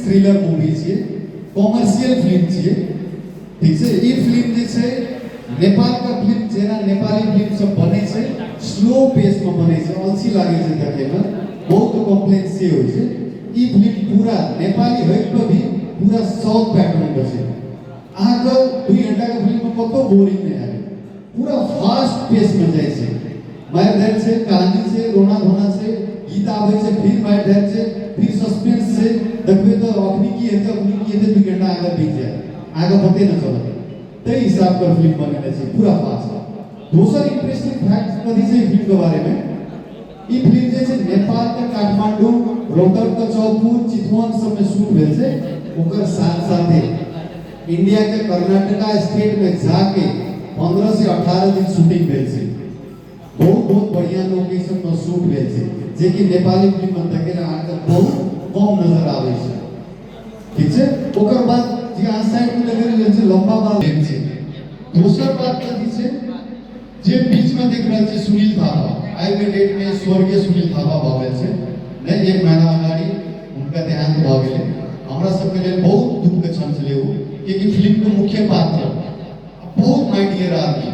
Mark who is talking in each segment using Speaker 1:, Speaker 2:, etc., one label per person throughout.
Speaker 1: Thriller movie छे, commercial film छे। ठीक छे, ई फिल्म जे छे नेपाल का फिल्म जेना नेपाली फिल्म सब बने छे स्लो पेस में बने छे, अलसी लागे छे देखे में, बहुत कॉम्प्लेक्स से होय छे। ई फिल्म पूरा नेपाली होय तो भी पूरा साउथ पैटर्न पर छे। अहाँ के 2 घंटा के फिल्म में कतो बोरिंग नहीं आवे, पूरा फास्ट पेस में जाय छे। मार धार छे, कहानी छे, रोना धोना छे, गीत आवे छे, फिर मार धार छे, फिर सस्पेंस छे, देखबे तो अखनी की हेते 2 घंटा आगे बीत जाय, आगे पते न चलत। ते हिसाब का फिल्म बनेले छे पूरा फास्ट। दूसरा इंटरेस्टिंग फैक्ट कथि छे फिल्म के बारे में, ई फिल्म जे छे नेपाल के काठमांडू, रोहतक के चौपुर, चितवन सब में शूट भेल छे। ओकर साथ-साथे इंडिया के कर्नाटका स्टेट में जाके 15 से 18 दिन शूटिंग भेल छे। बहुत बढ़िया लोकेशन में शूट भेल छे, जे कि नेपाली फिल्म में देखे आके बहुत कम नजर आवे छे। ठीक छे, ओकर बाद जे आ साइड में लगे रहल छे लंबा बाल भेल छे। दूसरा बात कथि छे, जे बीच में देख रहल छे सुनील थापा, आई के डेट में स्वर्गीय सुनील थापा भऽ छे। ने 1 महीना अगाड़ी उनका देहांत भऽ गेलै। हमरा सब के लेल बहुत दुख के क्षण छलै ओ, क्योंकि फिल्म के मुख्य पात्र बहुत माइंड डियर आदमी,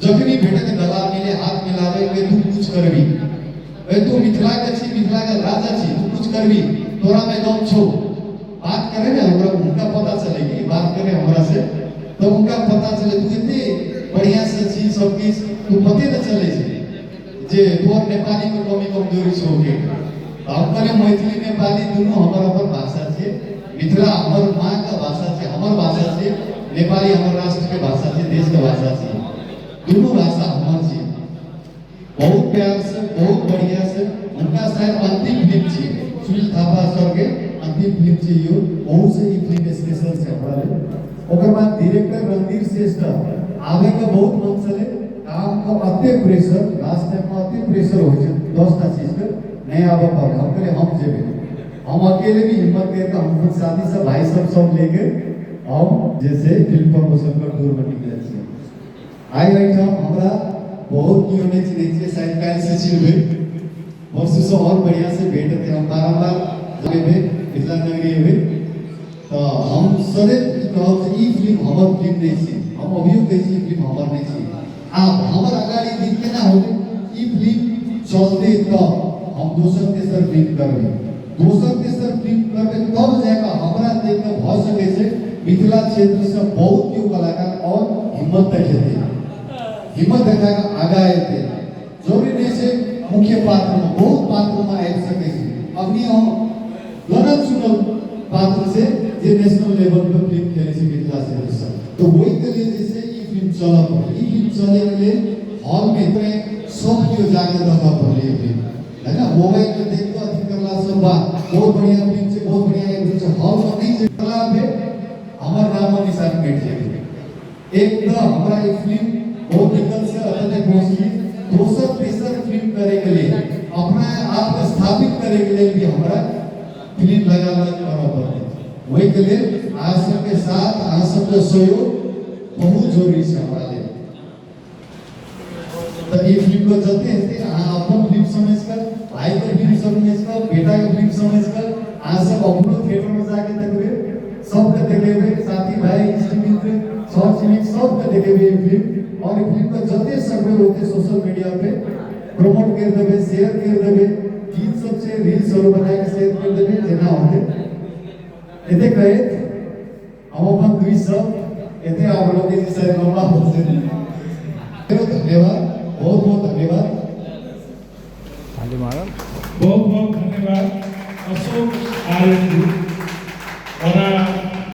Speaker 1: जखनी भेटे के गला मिले, हाथ मिलावे के तू कुछ करबी, ए तू मिथिला के छी, मिथिला के राजा छी, तू कुछ करबी, तोरा में दम छौ। बात करे ना हमरा, उनका पता चले कि बात करे हमरा से, तो उनका पता चले तू इतने बढ़िया से छी सब चीज, तू पते न चले छे जे तोर नेपाली के कमी कमजोरी छौ के। हम कहले मैथिली नेपाली दुनू हमर अपन भाषा छे, मिथिला हमर मां का भाषा छे, हमर भाषा छे, नेपाली हमर राष्ट्र के भाषा छे, देश के भाषा छे, दोनों भाषा हमर छे। बहुत प्यार से, बहुत बढ़िया से, उनका शायद अंतिम फिल्म छे, सुनील थापा सर के अंतिम फिल्म छे यो, बहुत से ई फिल्म स्पेशल छे हमरा ले। ओकर बाद डायरेक्टर रणधीर श्रेष्ठ आवे के बहुत मन छले, काम को अते प्रेशर, लास्ट टाइम में अते प्रेशर होय छे 10 टा चीज के नहीं आवे पर, हम कहले हम जेबे, हम अकेले भी हिम्मत करके हम खुद साथी सब भाई सब लेके हम जैसे फिल्म प्रमोशन का टूर में निकले छे। आई आइटम हमरा बहुत क्यों नहीं चिन्हे छे, शायद काल से चिन्हबे, वर्ष से और बढ़िया से भेट थे, हम बारंबार जेबे मिथिला नगरी एबे। तो हम सदैव कहब ई फिल्म हमर फिल्म नहीं छे, हम अभियो कहै छी फिल्म हमर नहीं छे। आप हमर अगाड़ी दिन केना होबे, ई फिल्म चलते तो हम दोसर तेसर फिल्म करबे, दोसर तेसर फिल्म करबे तब जाके हमरा देख के भ सके छे मिथिला क्षेत्र से बहुत क्यों कलाकार और हिम्मत देखेते, हिम्मत देखा के आगा आते। जरूरी नहीं छे मुख्य पात्र में, बहुत पात्र में आबि सके छे। अभी हम गणन चुनल पात्र से जे नेशनल लेवल पे फिल्म खेले छे मिथिला क्षेत्र से, तो वही के लिए जैसे ई फिल्म चलत, ई फिल्म चले के लिए हॉल में सब क्यों जाके देखा पड़े फिल्म, है ना। मोबाइल में देख के अथी करला सब बात, बहुत बढ़िया फिल्म छे, बहुत बढ़िया एक छे, हॉल में नहीं चला पे हमर नाम निशान मिट जाए। एक तो हमरा एक फिल्म बहुत दिक्कत से अतने पहुंची, दोसर तेसर फिल्म करे के लिए अपना आप को स्थापित करे के लिए भी हमरा फिल्म लगाना पड़ता है। वही के लिए आज सबके साथ आज सबका सहयोग बहुत जरूरी है हमारा लिए। तो ये फिल्म को चलते हैं अपन फिल्म समझकर, भाई का फिल्म समझकर, बेटा का फिल्म समझकर, आज सब अपनो थिएटर में जाके देखबे, सब के देखेबे, साथी भाई इष्ट मित्र सब चिनिक सब के देखेबे ये फिल्म। और ये फिल्म को जते सकबे होते सोशल मीडिया पे प्रमोट कर देबे, शेयर कर देबे, गीत सब से रील्स और बना के शेयर कर देबे जेना होते। एते कहे हम अपन दुई सब एते आप लोग के शायद लंबा हो से धन्यवाद, बहुत बहुत धन्यवाद।
Speaker 2: बहुत बहुत धन्यवाद अशोक आर्यन और